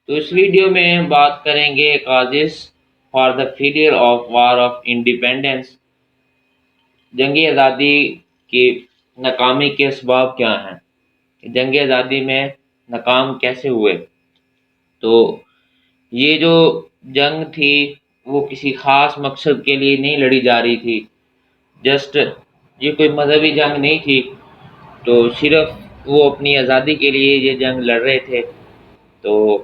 تو اس ویڈیو میں ہم بات کریں گے causes for the failure of war of independence, جنگ آزادی کی ناکامی کے اسباب کیا ہیں، جنگ آزادی میں ناکام کیسے ہوئے۔ تو یہ جو جنگ تھی وہ کسی خاص مقصد کے لیے نہیں لڑی جا رہی تھی، جسٹ یہ کوئی مذہبی جنگ نہیں تھی، تو صرف وہ اپنی آزادی کے لیے یہ جنگ لڑ رہے تھے۔ تو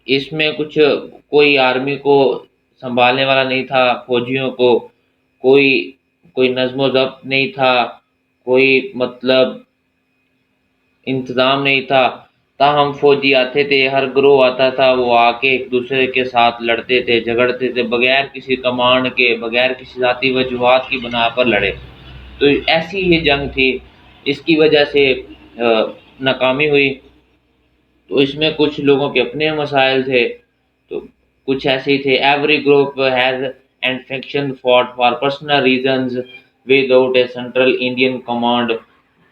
اس میں کچھ کوئی آرمی کو سنبھالنے والا نہیں تھا، فوجیوں کو کوئی نظم و ضبط نہیں تھا، کوئی مطلب انتظام نہیں تھا۔ تاہم فوجی آتے تھے، ہر گروہ آتا تھا، وہ آ کے ایک دوسرے کے ساتھ لڑتے تھے، جھگڑتے تھے، بغیر کسی کمانڈ کے، بغیر کسی ذاتی وجوہات کی بنا پر لڑے۔ تو ایسی یہ جنگ تھی، اس کی وجہ سے ناکامی ہوئی۔ تو اس میں کچھ لوگوں کے اپنے مسائل تھے، تو کچھ ایسے ہی تھے۔ Every group has and faction fought for personal reasons without a central Indian command,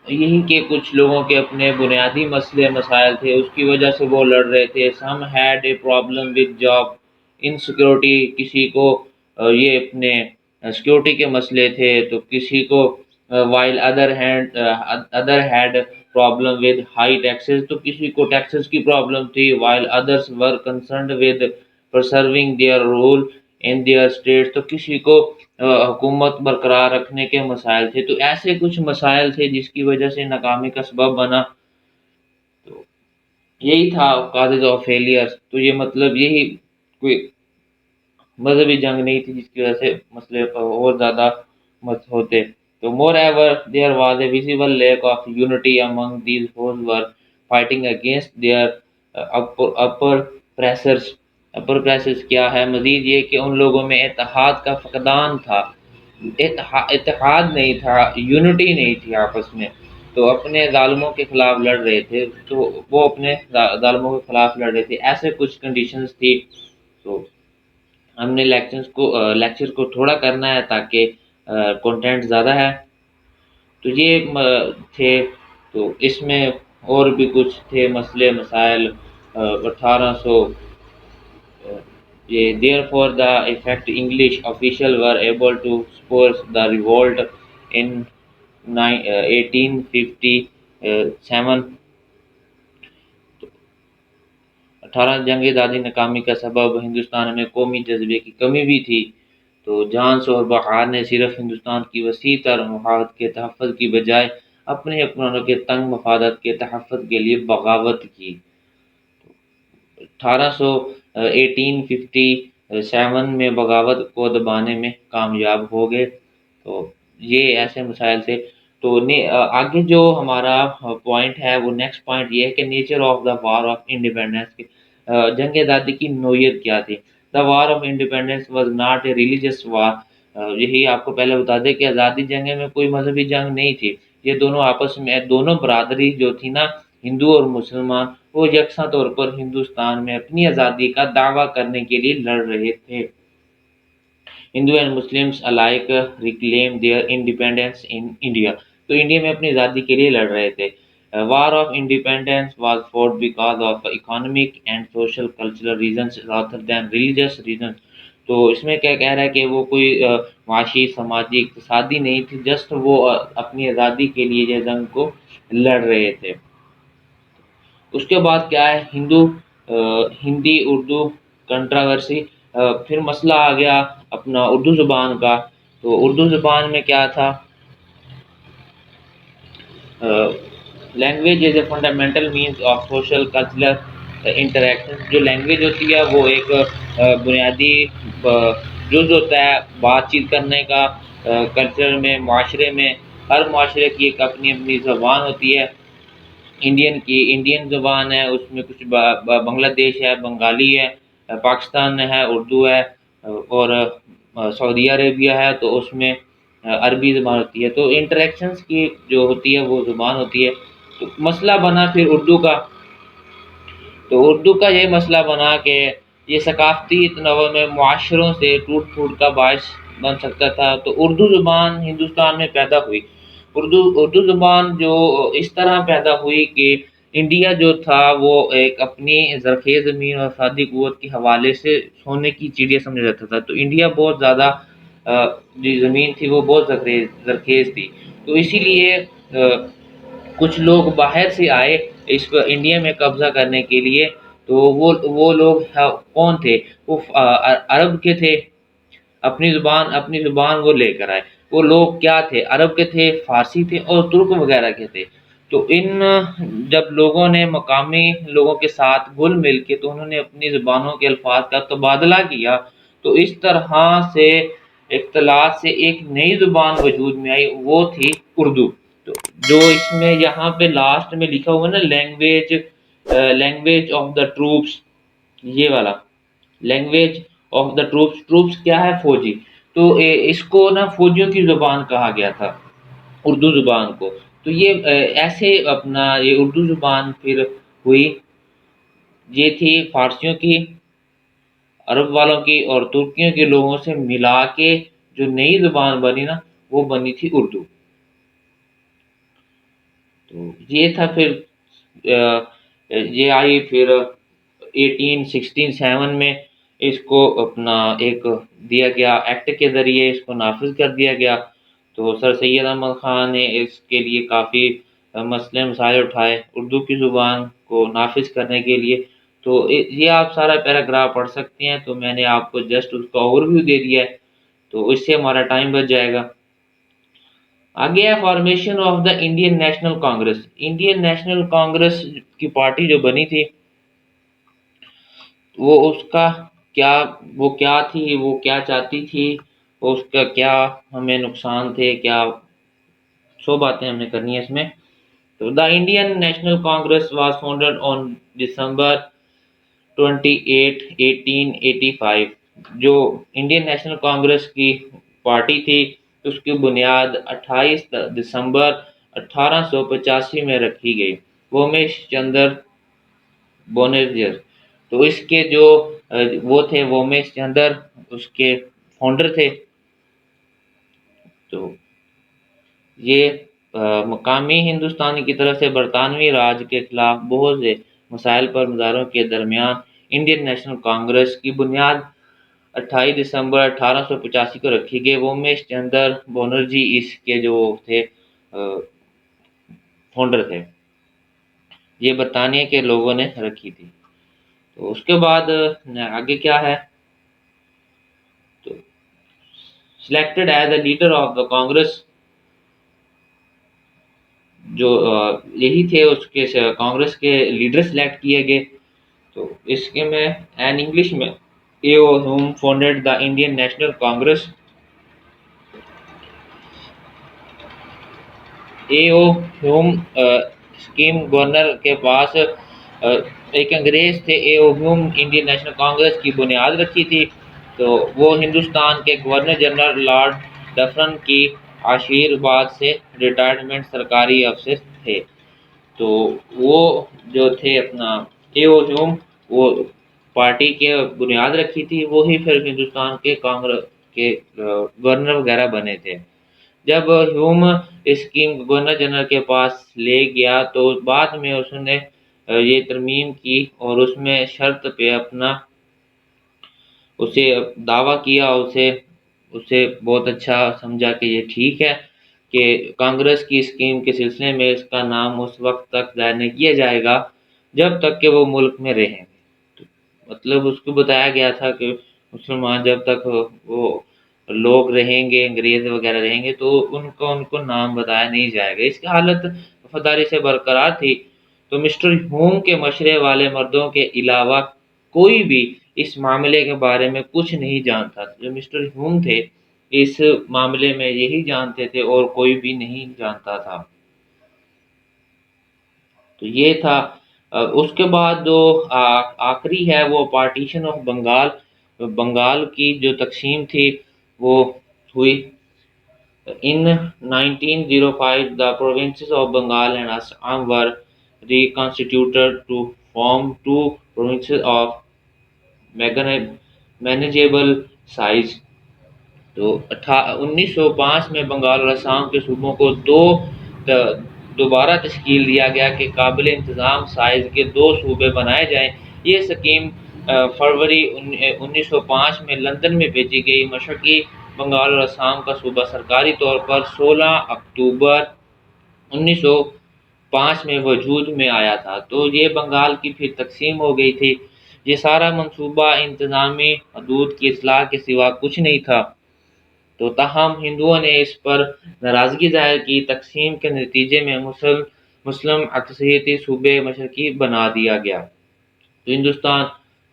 یہی کہ کچھ لوگوں کے اپنے بنیادی مسائل تھے، اس کی وجہ سے وہ لڑ رہے تھے۔ Some had a problem with job insecurity, کسی کو یہ اپنے سیکورٹی کے مسئلے تھے، تو کسی کو while other had problem with high taxes, تو کسی کو ٹیکسز کی پرابلم تھی، while others were concerned with preserving their role in their state, تو کسی کو حکومت برقرار رکھنے کے مسائل تھے۔ تو ایسے کچھ مسائل تھے جس کی وجہ سے ناکامی کا سبب بنا۔ تو یہی تھا کازز آف فیلئر۔ تو یہ مطلب یہی کوئی مذہبی جنگ نہیں تھی جس کی وجہ سے مسئلے اور زیادہ مت ہوتے۔ تو moreover there was a visible lack of unity among these whose were fighting against their oppressors. Oppressors کیا ہے؟ مزید یہ کہ ان لوگوں میں اتحاد کا فقدان تھا، اتحاد نہیں تھا، یونٹی نہیں تھی آپس میں، تو اپنے ظالموں کے خلاف لڑ رہے تھے، تو وہ اپنے ظالموں کے خلاف لڑ رہے تھے۔ ایسے کچھ کنڈیشنز تھی۔ تو ہم نے لیکچر کو تھوڑا کرنا ہے تاکہ کنٹینٹ زیادہ ہے۔ تو یہ تھے، تو اس میں اور بھی کچھ تھے مسئلے مسائل۔ 1800 یہ therefore the effect English official were able to suppress the revolt in 1857۔ 18 جنگ آزادی ناکامی کا سبب ہندوستان میں قومی جذبے کی کمی بھی تھی۔ تو جانس اور بہار نے صرف ہندوستان کی وسیع تر مفاد کے تحفظ کی بجائے اپنے حکمرانوں کے تنگ مفادات کے تحفظ کے لیے بغاوت کی۔ 1857 میں بغاوت کو دبانے میں کامیاب ہو گئے۔ تو یہ ایسے مسائل تھے۔ تو آگے جو ہمارا پوائنٹ ہے، وہ نیکسٹ پوائنٹ یہ ہے کہ nature of the war of independence, جنگ آزادی کی نوعیت کیا تھی۔ The war of independence was not a religious war, یہی آپ کو پہلے بتا دیں کہ آزادی جنگیں میں کوئی مذہبی جنگ نہیں تھی۔ یہ دونوں آپس میں، دونوں برادری جو تھی نا، ہندو اور مسلمان، وہ یکساں طور پر ہندوستان میں اپنی آزادی کا دعویٰ کرنے کے لیے لڑ رہے تھے۔ Hindu and Muslims alike reclaim their independence in India، تو انڈیا میں اپنی آزادی کے لیے لڑ رہے تھے۔ War of independence was fought because of economic and social cultural reasons rather than religious reasons۔ تو اس میں کیا کہہ رہا ہے کہ وہ کوئی معاشی، سماجی، اقتصادی نہیں تھی، جسٹ وہ اپنی آزادی کے لیے یہ جنگ کو لڑ رہے تھے۔ اس کے بعد کیا ہے؟ ہندی اردو کنٹراورسی، پھر مسئلہ آ گیا اپنا اردو زبان کا۔ تو اردو زبان میں کیا تھا؟ Language is a fundamental means of social cultural interaction. جو لینگویج ہوتی ہے وہ ایک بنیادی جز ہوتا ہے بات چیت کرنے کا۔ کلچر میں، معاشرے میں، ہر معاشرے کی ایک اپنی اپنی زبان ہوتی ہے۔ انڈین زبان ہے، اس میں کچھ بنگلہ دیش ہے، بنگالی ہے، پاکستان ہے، اردو ہے، اور سعودی عربیہ ہے تو اس میں عربی زبان ہوتی ہے۔ تو انٹریکشنز کی جو ہوتی ہے وہ زبان ہوتی ہے۔ تو مسئلہ بنا پھر اردو کا۔ تو اردو کا یہ مسئلہ بنا کہ یہ ثقافتی تنوع میں معاشروں سے ٹوٹ پھوٹ کا باعث بن سکتا تھا۔ تو اردو زبان ہندوستان میں پیدا ہوئی۔ اردو زبان جو اس طرح پیدا ہوئی کہ انڈیا جو تھا وہ ایک اپنی زرخیز زمین اور افرادی قوت کے حوالے سے سونے کی چڑیا سمجھا جاتا تھا. تو انڈیا بہت زیادہ جو زمین تھی وہ بہت زرخیز تھی. تو اسی لیے کچھ لوگ باہر سے آئے اس کو انڈیا میں قبضہ کرنے کے لیے. تو وہ لوگ کون تھے؟ وہ عرب کے تھے. اپنی زبان وہ لے کر آئے. وہ لوگ کیا تھے؟ عرب کے تھے، فارسی تھے اور ترک وغیرہ کے تھے. تو ان جب لوگوں نے مقامی لوگوں کے ساتھ گل مل کے تو انہوں نے اپنی زبانوں کے الفاظ کا تبادلہ کیا. تو اس طرح سے اختلاط سے ایک نئی زبان وجود میں آئی، وہ تھی اردو. تو جو اس میں یہاں پہ لاسٹ میں لکھا ہوا نا، لینگویج آف دا ٹروپس، یہ والا language of the troops. Troops کیا ہے؟ فوجی. تو اس کو نا فوجیوں کی زبان کہا گیا تھا، اردو زبان کو. تو یہ ایسے اپنا یہ اردو زبان پھر ہوئی. یہ تھی فارسیوں کی، عرب والوں کی اور ترکیوں کے لوگوں سے ملا کے جو نئی زبان بنی نا، وہ بنی تھی اردو. تو یہ تھا. پھر یہ آئی پھر 1867 میں اس کو اپنا ایک دیا گیا، ایکٹ کے ذریعے اس کو نافذ کر دیا گیا. تو سر سید احمد خان نے اس کے لیے کافی مسئلے مسائل اٹھائے اردو کی زبان کو نافذ کرنے کے لیے. تو یہ آپ سارا پیراگراف پڑھ سکتے ہیں. تو میں نے آپ کو جسٹ اس کا اوور ویو دے دیا ہے، تو اس سے ہمارا ٹائم بچ جائے گا. آگے ہے formation of the Indian National Congress. Indian National Congress کی پارٹی جو بنی تھی، وہ اس کا کیا تھی، وہ کیا چاہتی تھی، اس کا کیا ہمیں نقصان تھے، کیا سو باتیں ہم نے کرنی ہے اس میں. تو دا Indian National Congress was founded on December 28 1885. جو انڈین نیشنل کانگریس کی پارٹی تھی اس کی بنیاد 28 دسمبر 1885 میں رکھی گئی. وومیش چندر بونیزیر، تو اس کے جو وہ تھے وومیش چندر، اس کے فاؤنڈر تھے. تو یہ مقامی ہندوستانی کی طرف سے برطانوی راج کے خلاف بہت سے مسائل پر مظاہروں کے درمیان انڈین نیشنل کانگریس کی بنیاد 28 دسمبر 1885 کو رکھی گئی. وومیش چندر بنرجی اس کے جو تھے فاؤنڈر تھے. یہ برطانیہ کے لوگوں نے رکھی تھی. تو اس کے بعد آگے کیا ہے؟ تو selected as a leader of the Congress, جو یہی تھے اس کے کانگریس کے لیڈر سلیکٹ کیے گئے. تو اس کے میں این انگلش میں A O Hume founded the Indian National Congress. A O Hume اسکیم گورنر کے پاس ایک انگریز تھے. A O Hume Indian National Congress کی بنیاد رکھی تھی. تو وہ ہندوستان کے گورنر جنرل لارڈ ڈفرن کی آشیرواد سے ریٹائرمنٹ سرکاری افسر تھے. تو وہ جو تھے اپنا اے او ہیوم، وہ پارٹی کے بنیاد رکھی تھی. وہی پھر ہندوستان کے کانگریس کے گورنر وغیرہ بنے تھے. جب ہیوم اسکیم گورنر جنرل کے پاس لے گیا تو بعد میں اس نے یہ ترمیم کی اور اس میں شرط پہ اپنا اسے دعویٰ کیا، اسے بہت اچھا سمجھا کہ یہ ٹھیک ہے کہ کانگریس کی اسکیم کے سلسلے میں اس کا نام اس وقت تک ظاہر نہیں کیا جائے گا جب تک کہ وہ ملک میں رہیں. مطلب اس کو بتایا گیا تھا کہ مسلمان جب تک وہ لوگ رہیں گے، انگریز وغیرہ رہیں گے، تو ان کو نام بتایا نہیں جائے گا. اس کی حالت وفاداری سے برقرار تھی. تو مسٹر ہوم کے مشورے والے مردوں کے علاوہ کوئی بھی اس معاملے کے بارے میں کچھ نہیں جانتا تھا. جو مسٹر ہوم تھے اس معاملے میں یہی جانتے تھے اور کوئی بھی نہیں جانتا تھا. تو یہ تھا. اس کے بعد جو آخری ہے وہ پارٹیشن آف بنگال. بنگال کی جو تقسیم تھی وہ ہوئی in 1905. The provinces of Bengal and Assam were reconstituted to form two provinces of manageable size. تو 1905 میں بنگال اور آسام کے صوبوں کو دو دوبارہ تشکیل دیا گیا کہ قابل انتظام سائز کے 2 صوبے بنائے جائیں۔ یہ اسکیم فروری 1905 میں لندن میں بھیجی گئی۔ مشرقی بنگال اور آسام کا صوبہ سرکاری طور پر 16 اکتوبر 1905 میں وجود میں آیا تھا۔ تو یہ بنگال کی پھر تقسیم ہو گئی تھی۔ یہ سارا منصوبہ انتظامی حدود کی اصلاح کے سوا کچھ نہیں تھا۔ تو تاہم ہندوؤں نے اس پر ناراضگی ظاہر کی۔ تقسیم کے نتیجے میں مسلم اکثریتی صوبے مشرقی بنا دیا گیا۔ تو ہندوستان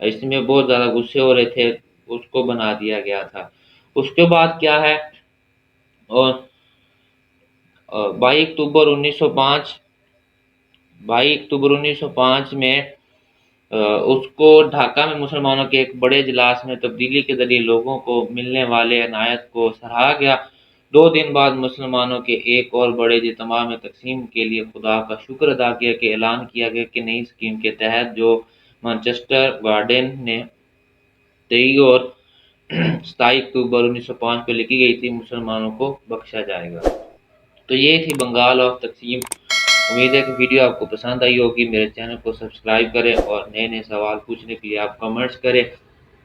اس میں بہت زیادہ غصے ہو رہے تھے، اس کو بنا دیا گیا تھا۔ اس کے بعد کیا ہے، اور 22 اکتوبر 1905 میں اس کو ڈھاکہ میں مسلمانوں کے ایک بڑے اجلاس میں تبدیلی کے ذریعے لوگوں کو ملنے والے عنایت کو سراہا گیا۔ 2 دن بعد مسلمانوں کے ایک اور بڑے اجتماع میں تقسیم کے لیے خدا کا شکر ادا کیا کہ اعلان کیا گیا کہ نئی اسکیم کے تحت جو مانچسٹر گارڈن نے 23 اور 27 اکتوبر 1905 کو لکھی گئی تھی، مسلمانوں کو بخشا جائے گا۔ تو یہ تھی بنگال آف تقسیم۔ امید ہے کہ ویڈیو آپ کو پسند آئی ہوگی۔ میرے چینل کو سبسکرائب کریں اور نئے نئے سوال پوچھنے کے لیے آپ کمنٹس کریں۔